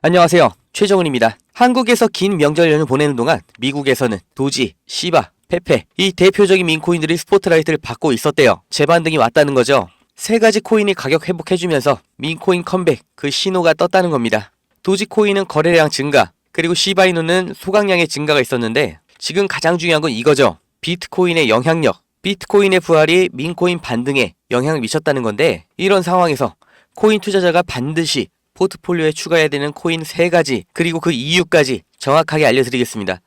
안녕하세요. 최정은입니다. 한국에서 긴 명절 연휴 보내는 동안 미국에서는 도지, 시바, 페페 이 대표적인 밈코인들이 스포트라이트를 받고 있었대요. 재반등이 왔다는 거죠. 세 가지 코인이 가격 회복해주면서 밈코인 컴백 그 신호가 떴다는 겁니다. 도지코인은 거래량 증가, 그리고 시바이누는 소각량의 증가가 있었는데 지금 가장 중요한 건 이거죠. 비트코인의 영향력, 비트코인의 부활이 밈코인 반등에 영향을 미쳤다는 건데, 이런 상황에서 코인 투자자가 반드시 포트폴리오에 추가해야 되는 코인 3가지, 그리고 그 이유까지 정확하게 알려드리겠습니다.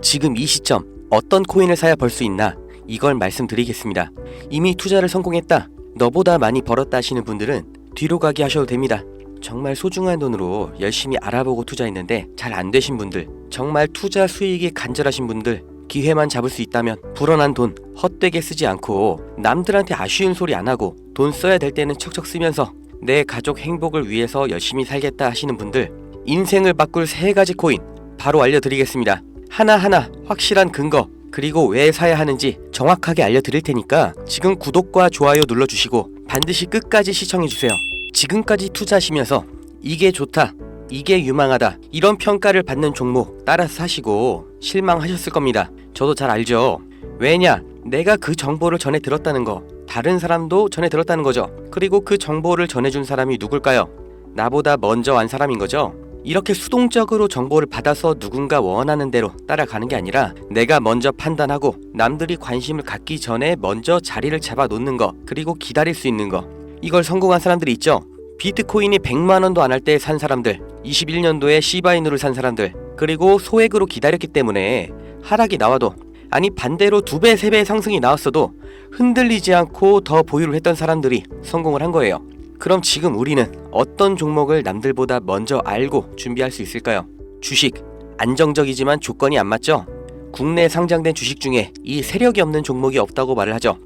지금 이 시점 어떤 코인을 사야 벌 수 있나, 이걸 말씀드리겠습니다. 이미 투자를 성공했다, 너보다 많이 벌었다 하시는 분들은 뒤로 가기 하셔도 됩니다. 정말 소중한 돈으로 열심히 알아보고 투자했는데 잘 안 되신 분들, 정말 투자 수익이 간절하신 분들, 기회만 잡을 수 있다면 불어난 돈 헛되게 쓰지 않고 남들한테 아쉬운 소리 안 하고 돈 써야 될 때는 척척 쓰면서 내 가족 행복을 위해서 열심히 살겠다 하시는 분들, 인생을 바꿀 3가지 코인 바로 알려드리겠습니다. 하나하나 확실한 근거, 그리고 왜 사야 하는지 정확하게 알려드릴 테니까 지금 구독과 좋아요 눌러주시고 반드시 끝까지 시청해주세요. 지금까지 투자하시면서 이게 좋다, 이게 유망하다 이런 평가를 받는 종목 따라서 사시고 실망하셨을 겁니다. 저도 잘 알죠. 왜냐? 내가 그 정보를 전해 들었다는 거, 다른 사람도 전해 들었다는 거죠. 그리고 그 정보를 전해준 사람이 누굴까요? 나보다 먼저 안 사람인 거죠. 이렇게 수동적으로 정보를 받아서 누군가 원하는 대로 따라가는 게 아니라 내가 먼저 판단하고 남들이 관심을 갖기 전에 먼저 자리를 잡아 놓는 거, 그리고 기다릴 수 있는 거, 이걸 성공한 사람들이 있죠. 비트코인이 100만원도 안 할 때 산 사람들, 21년도에 시바이누를 산 사람들, 그리고 소액으로 기다렸기 때문에 하락이 나와도, 아니 반대로 2배, 3배 상승이 나왔어도 흔들리지 않고 더 보유를 했던 사람들이 성공을 한 거예요. 그럼 지금 우리는 어떤 종목을 남들보다 먼저 알고 준비할 수 있을까요? 주식, 안정적이지만 조건이 안 맞죠? 국내 상장된 주식 중에 이 세력이 없는 종목이 없다고 말을 하죠.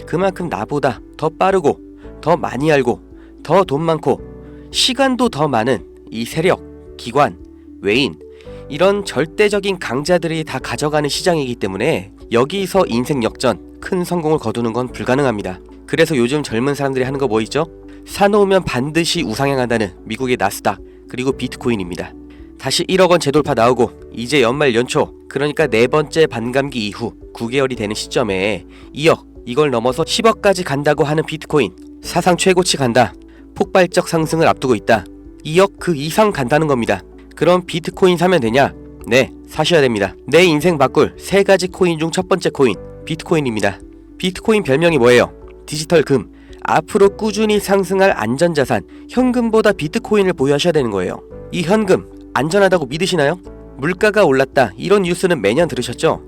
그만큼 나보다 더 빠르고 더 많이 알고 더 돈 많고 시간도 더 많은 이 세력, 기관, 외인, 이런 절대적인 강자들이 다 가져가는 시장이기 때문에 여기서 인생 역전, 큰 성공을 거두는 건 불가능합니다. 그래서 요즘 젊은 사람들이 하는 거 뭐 있죠? 사놓으면 반드시 우상향한다는 미국의 나스닥, 그리고 비트코인입니다. 다시 1억원 재돌파 나오고 이제 연말 연초, 그러니까 4번째 반감기 이후 9개월이 되는 시점에 2억, 이걸 넘어서 10억까지 간다고 하는 비트코인, 사상 최고치 간다, 폭발적 상승을 앞두고 있다, 2억 그 이상 간다는 겁니다. 그럼 비트코인 사면 되냐? 네, 사셔야 됩니다. 내 인생 바꿀 3가지 코인 중 첫 번째 코인, 비트코인입니다. 비트코인 별명이 뭐예요? 디지털 금. 앞으로 꾸준히 상승할 안전자산, 현금보다 비트코인을 보유하셔야 되는 거예요. 이 현금 안전하다고 믿으시나요? 물가가 올랐다, 이런 뉴스는 매년 들으셨죠?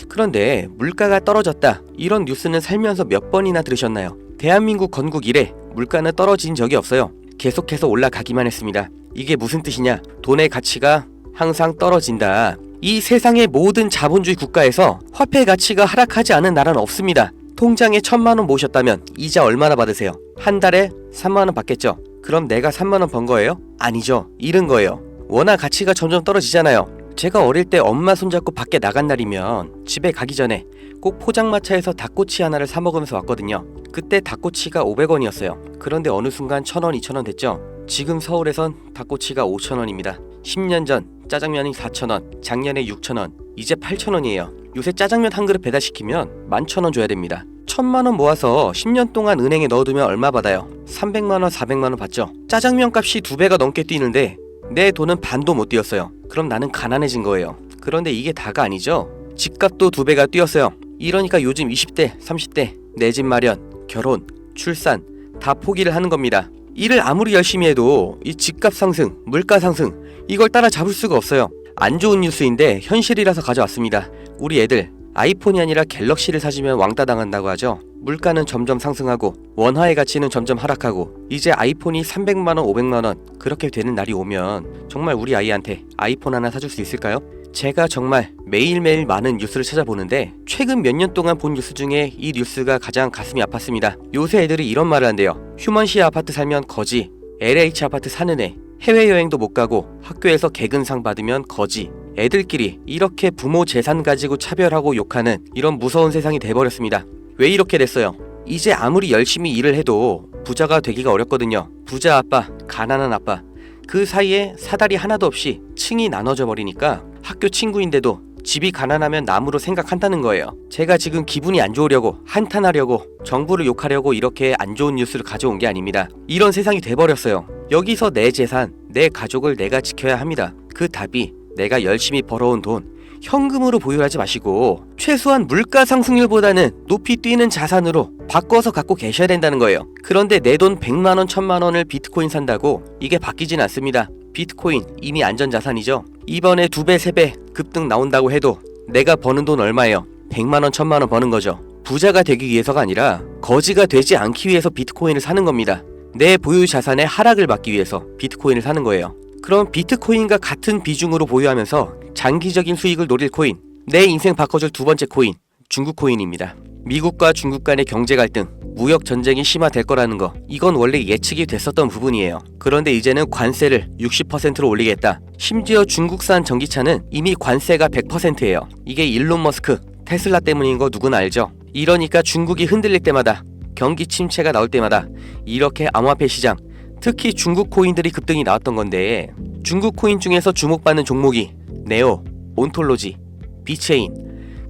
그런데 물가가 떨어졌다, 이런 뉴스는 살면서 몇 번이나 들으셨나요? 대한민국 건국 이래 물가는 떨어진 적이 없어요. 계속해서 올라가기만 했습니다. 이게 무슨 뜻이냐? 돈의 가치가 항상 떨어진다. 이 세상의 모든 자본주의 국가에서 화폐 가치가 하락하지 않은 나라는 없습니다. 통장에 1000만원 모으셨다면 이자 얼마나 받으세요? 한 달에 3만원 받겠죠? 그럼 내가 3만원 번 거예요? 아니죠. 잃은 거예요. 워낙 가치가 점점 떨어지잖아요. 제가 어릴 때 엄마 손잡고 밖에 나간 날이면 집에 가기 전에 꼭 포장마차에서 닭꼬치 하나를 사 먹으면서 왔거든요. 그때 닭꼬치가 500원이었어요. 그런데 어느 순간 1000원, 2000원 됐죠? 지금 서울에선 닭꼬치가 5000원입니다. 10년 전 짜장면이 4000원, 작년에 6000원, 이제 8000원이에요. 요새 짜장면 한 그릇 배달시키면 11,000원 줘야 됩니다. 1000만원 모아서 10년 동안 은행에 넣어두면 얼마 받아요? 300만원, 400만원 받죠? 짜장면 값이 2배가 넘게 뛰는데 내 돈은 반도 못 뛰었어요. 그럼 나는 가난해진 거예요. 그런데 이게 다가 아니죠? 집값도 2배가 뛰었어요. 이러니까 요즘 20대, 30대 내 집 마련, 결혼, 출산 다 포기를 하는 겁니다. 일을 아무리 열심히 해도 이 집값 상승, 물가 상승, 이걸 따라잡을 수가 없어요. 안 좋은 뉴스인데 현실이라서 가져왔습니다. 우리 애들 아이폰이 아니라 갤럭시를 사주면 왕따 당한다고 하죠. 물가는 점점 상승하고 원화의 가치는 점점 하락하고 이제 아이폰이 300만원, 500만원 그렇게 되는 날이 오면 정말 우리 아이한테 아이폰 하나 사줄 수 있을까요? 제가 정말 매일매일 많은 뉴스를 찾아보는데 최근 몇 년 동안 본 뉴스 중에 이 뉴스가 가장 가슴이 아팠습니다. 요새 애들이 이런 말을 한대요. 휴먼시 아파트 살면 거지, LH 아파트 사는 애, 해외여행도 못 가고 학교에서 개근상 받으면 거지. 애들끼리 이렇게 부모 재산 가지고 차별하고 욕하는 이런 무서운 세상이 돼버렸습니다. 왜 이렇게 됐어요? 이제 아무리 열심히 일을 해도 부자가 되기가 어렵거든요. 부자 아빠, 가난한 아빠, 그 사이에 사다리 하나도 없이 층이 나눠져 버리니까 학교 친구인데도 집이 가난하면 남으로 생각한다는 거예요. 제가 지금 기분이 안 좋으려고, 한탄하려고, 정부를 욕하려고 이렇게 안 좋은 뉴스를 가져온 게 아닙니다. 이런 세상이 돼버렸어요. 여기서 내 재산, 내 가족을 내가 지켜야 합니다. 그 답이 내가 열심히 벌어온 돈 현금으로 보유하지 마시고 최소한 물가 상승률보다는 높이 뛰는 자산으로 바꿔서 갖고 계셔야 된다는 거예요. 그런데 내 돈 100만원, 1000만원을 비트코인 산다고 이게 바뀌진 않습니다. 비트코인 이미 안전자산이죠. 이번에 2배, 3배 급등 나온다고 해도 내가 버는 돈 얼마예요? 100만원, 1000만원 버는 거죠. 부자가 되기 위해서가 아니라 거지가 되지 않기 위해서 비트코인을 사는 겁니다. 내 보유 자산의 하락을 막기 위해서 비트코인을 사는 거예요. 그럼 비트코인과 같은 비중으로 보유하면서 장기적인 수익을 노릴 코인, 내 인생 바꿔줄 두 번째 코인, 중국 코인입니다. 미국과 중국 간의 경제 갈등, 무역 전쟁이 심화될 거라는 거, 이건 원래 예측이 됐었던 부분이에요. 그런데 이제는 관세를 60%로 올리겠다. 심지어 중국산 전기차는 이미 관세가 100%예요. 이게 일론 머스크, 테슬라 때문인 거 누구나 알죠. 이러니까 중국이 흔들릴 때마다, 경기 침체가 나올 때마다 이렇게 암호화폐 시장, 특히 중국 코인들이 급등이 나왔던 건데, 중국 코인 중에서 주목받는 종목이 네오, 온톨로지, 비체인,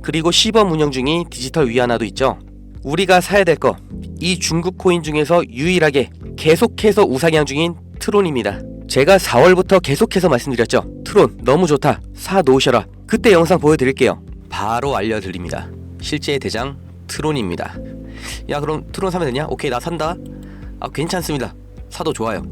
그리고 시범 운영 중인 디지털 위안화도 있죠. 우리가 사야 될 거, 이 중국 코인 중에서 유일하게 계속해서 우상향 중인 트론입니다. 제가 4월부터 계속해서 말씀드렸죠. 트론 너무 좋다, 사 놓으셔라. 그때 영상 보여드릴게요. 바로 알려드립니다. 실제의 대장 트론입니다. 야, 그럼 트론 사면 되냐? 오케이, 나 산다. 괜찮습니다. 사도 좋아요.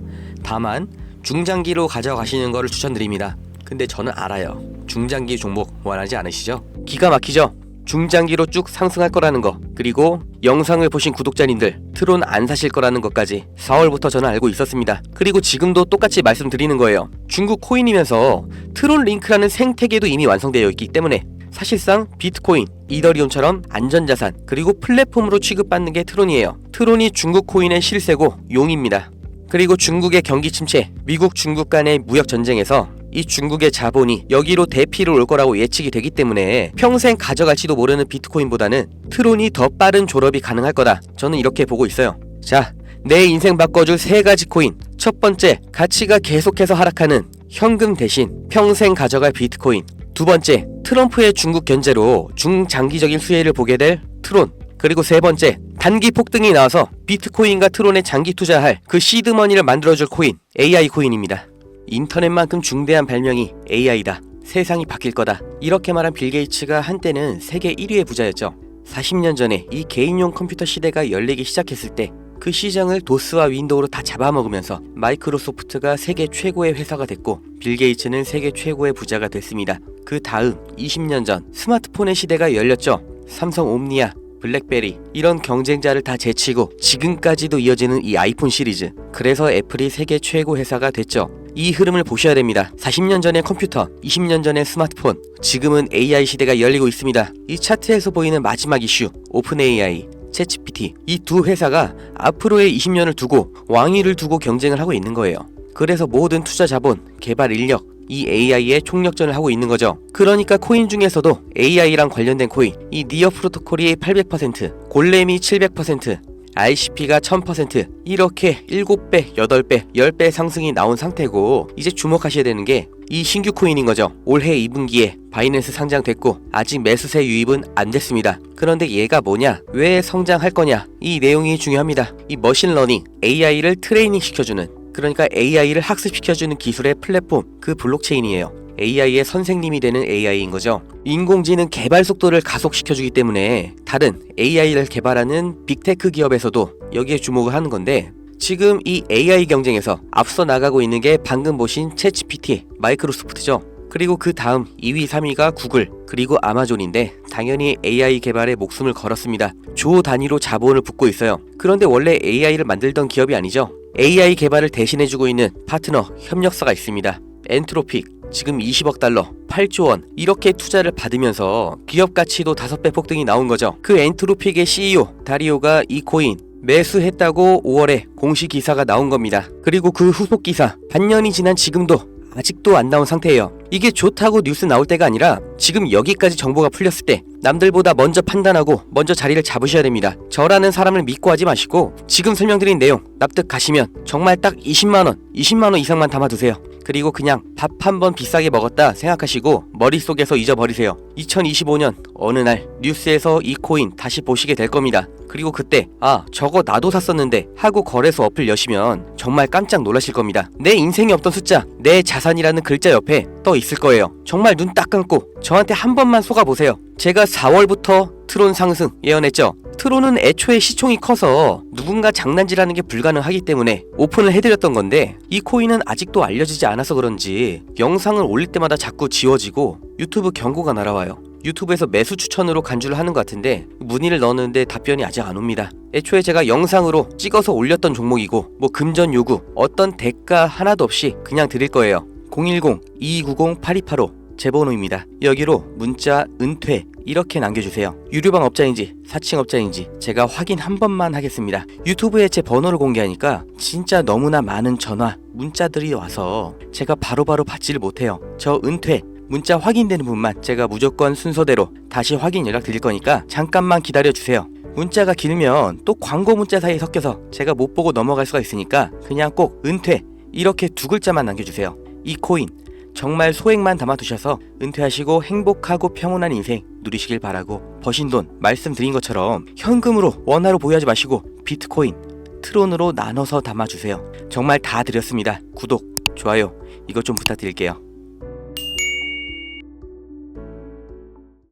다만 중장기로 가져가시는 거를 추천드립니다. 근데 저는 알아요. 중장기 종목 원하지 않으시죠? 기가 막히죠? 중장기로 쭉 상승할 거라는 거, 그리고 영상을 보신 구독자님들 트론 안 사실 거라는 것까지 4월부터 저는 알고 있었습니다. 그리고 지금도 똑같이 말씀드리는 거예요. 중국 코인이면서 트론 링크라는 생태계도 이미 완성되어 있기 때문에 사실상 비트코인, 이더리움처럼 안전자산, 그리고 플랫폼으로 취급받는 게 트론이에요. 트론이 중국 코인의 실세고 용입니다. 그리고 중국의 경기 침체, 미국 중국 간의 무역 전쟁에서 이 중국의 자본이 여기로 대피를 올 거라고 예측이 되기 때문에 평생 가져갈지도 모르는 비트코인보다는 트론이 더 빠른 졸업이 가능할 거다. 저는 이렇게 보고 있어요. 자, 내 인생 바꿔줄 3가지 코인. 첫 번째, 가치가 계속해서 하락하는 현금 대신 평생 가져갈 비트코인. 두 번째, 트럼프의 중국 견제로 중장기적인 수혜를 보게 될 트론. 그리고 세 번째, 단기 폭등이 나와서 비트코인과 트론에 장기 투자할 그 시드머니를 만들어줄 코인, AI 코인입니다. 인터넷만큼 중대한 발명이 AI다. 세상이 바뀔 거다. 이렇게 말한 빌 게이츠가 한때는 세계 1위의 부자였죠. 40년 전에 이 개인용 컴퓨터 시대가 열리기 시작했을 때 그 시장을 도스와 윈도우로 다 잡아먹으면서 마이크로소프트가 세계 최고의 회사가 됐고 빌 게이츠는 세계 최고의 부자가 됐습니다. 그 다음 20년 전 스마트폰의 시대가 열렸죠. 삼성 옴니아, 블랙베리, 이런 경쟁자를 다 제치고 지금까지도 이어지는 이 아이폰 시리즈. 그래서 애플이 세계 최고 회사가 됐죠. 이 흐름을 보셔야 됩니다. 40년 전의 컴퓨터, 20년 전의 스마트폰, 지금은 AI 시대가 열리고 있습니다. 이 차트에서 보이는 마지막 이슈, 오픈 AI, 챗GPT, 이 두 회사가 앞으로의 20년을 두고 왕위를 두고 경쟁을 하고 있는 거예요. 그래서 모든 투자 자본, 개발 인력, 이 AI의 총력전을 하고 있는 거죠. 그러니까 코인 중에서도 AI랑 관련된 코인, 이 니어 프로토콜이 800%, 골렘이 700%, RCP가 1000%, 이렇게 7배, 8배, 10배 상승이 나온 상태고, 이제 주목하셔야 되는 게 이 신규 코인인 거죠. 올해 2분기에 바이낸스 상장됐고 아직 매수세 유입은 안 됐습니다. 그런데 얘가 뭐냐? 왜 성장할 거냐? 이 내용이 중요합니다. 이 머신러닝, AI를 트레이닝 시켜주는, 그러니까 AI를 학습시켜주는 기술의 플랫폼, 그 블록체인이에요. AI의 선생님이 되는 AI인 거죠. 인공지능 개발 속도를 가속시켜주기 때문에 다른 AI를 개발하는 빅테크 기업에서도 여기에 주목을 하는 건데, 지금 이 AI 경쟁에서 앞서 나가고 있는 게 방금 보신 챗GPT, 마이크로소프트죠. 그리고 그 다음 2위, 3위가 구글, 그리고 아마존인데 당연히 AI 개발에 목숨을 걸었습니다. 조 단위로 자본을 붓고 있어요. 그런데 원래 AI를 만들던 기업이 아니죠. AI 개발을 대신해주고 있는 파트너, 협력사가 있습니다. 엔트로픽, 지금 20억 달러, 8조 원, 이렇게 투자를 받으면서 기업 가치도 5배 폭등이 나온 거죠. 그 엔트로픽의 CEO, 다리오가 이 코인 매수했다고 5월에 공식 기사가 나온 겁니다. 그리고 그 후속 기사, 반년이 지난 지금도 아직도 안 나온 상태예요. 이게 좋다고 뉴스 나올 때가 아니라 지금 여기까지 정보가 풀렸을 때 남들보다 먼저 판단하고 먼저 자리를 잡으셔야 됩니다. 저라는 사람을 믿고 하지 마시고 지금 설명드린 내용 납득 가시면 정말 딱 20만원 이상만 담아두세요. 그리고 그냥 밥 한 번 비싸게 먹었다 생각하시고 머릿속에서 잊어버리세요. 2025년 어느 날 뉴스에서 이 코인 다시 보시게 될 겁니다. 그리고 그때 저거 나도 샀었는데 하고 거래소 어플 여시면 정말 깜짝 놀라실 겁니다. 내 인생에 없던 숫자, 내 자산이라는 글자 옆에 떠 있을 거예요. 정말 눈 딱 감고 저한테 한 번만 속아보세요. 제가 4월부터 트론 상승 예언했죠. 트론은 애초에 시총이 커서 누군가 장난질하는 게 불가능하기 때문에 오픈을 해드렸던 건데 이 코인은 아직도 알려지지 않아서 그런지 영상을 올릴 때마다 자꾸 지워지고 유튜브 경고가 날아와요. 유튜브에서 매수 추천으로 간주를 하는 것 같은데 문의를 넣었는데 답변이 아직 안 옵니다. 애초에 제가 영상으로 찍어서 올렸던 종목이고 뭐 금전 요구 어떤 대가 하나도 없이 그냥 드릴 거예요. 010-2290-8285 제 번호입니다. 여기로 문자 은퇴 이렇게 남겨주세요. 유료방 업자인지 사칭 업자인지 제가 확인 한 번만 하겠습니다. 유튜브에 제 번호를 공개하니까 진짜 너무나 많은 전화, 문자들이 와서 제가 바로바로 받지를 못해요. 저 은퇴 문자 확인되는 분만 제가 무조건 순서대로 다시 확인 연락 드릴 거니까 잠깐만 기다려주세요. 문자가 길면 또 광고 문자 사이에 섞여서 제가 못 보고 넘어갈 수가 있으니까 그냥 꼭 은퇴 이렇게 두 글자만 남겨주세요. 이 코인 정말 소액만 담아두셔서 은퇴하시고 행복하고 평온한 인생 누리시길 바라고 버신 돈 말씀드린 것처럼 현금으로 원화로 보유하지 마시고 비트코인, 트론으로 나눠서 담아주세요. 정말 다 드렸습니다. 구독, 좋아요 이것 좀 부탁드릴게요.